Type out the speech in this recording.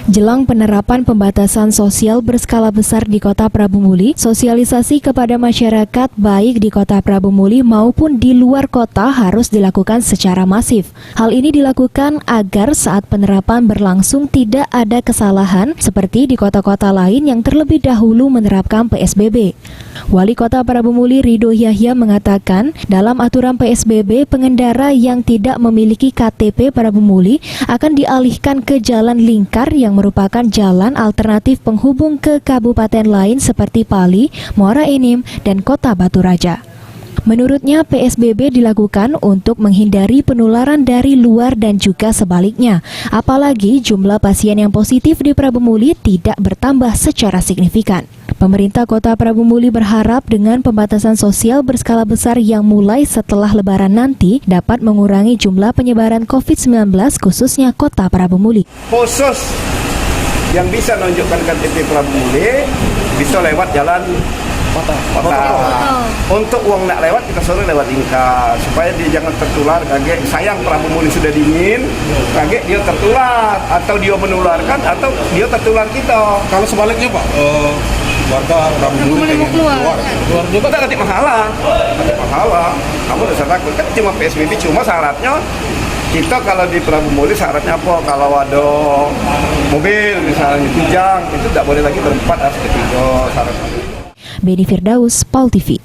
Jelang penerapan pembatasan sosial berskala besar di Kota Prabu Muli, sosialisasi kepada masyarakat baik di Kota Prabu Muli maupun di luar kota harus dilakukan secara masif. Hal ini dilakukan agar saat penerapan berlangsung tidak ada kesalahan seperti di kota-kota lain yang terlebih dahulu menerapkan PSBB. Wali Kota Prabu Muli Ridho Yahya mengatakan, dalam aturan PSBB, pengendara yang tidak memiliki KTP Prabu Muli akan dialihkan ke jalan lingkar yang merupakan jalan alternatif penghubung ke kabupaten lain seperti Pali, Muara Enim, dan Kota Batu Raja. Menurutnya, PSBB dilakukan untuk menghindari penularan dari luar dan juga sebaliknya. Apalagi jumlah pasien yang positif di Prabu Muli tidak bertambah secara signifikan. Pemerintah Kota Prabu Muli berharap dengan pembatasan sosial berskala besar yang mulai setelah Lebaran nanti dapat mengurangi jumlah penyebaran COVID-19 khususnya Kota Prabu Muli. Khusus yang bisa menunjukkan KTP Prabu Muli bisa lewat jalan kota. Untuk uang nak lewat kita suruh lewat lingkar supaya dia jangan tertular. Kaget sayang Prabu Muli sudah dingin, kaget dia tertular atau dia menularkan atau dia tertular kita. Kalau sebaliknya Pak, warga Prabu Muli pengen keluar juga tak nanti masalah. Kamu udah takut kan cuma PSBB, cuma syaratnya kita kalau di Prabu Muli syaratnya apa? Kalau ada mobil misalnya Kijang itu tidak boleh lagi berempat, harus ketiga syaratnya. Beni Firdaus, PAL TV.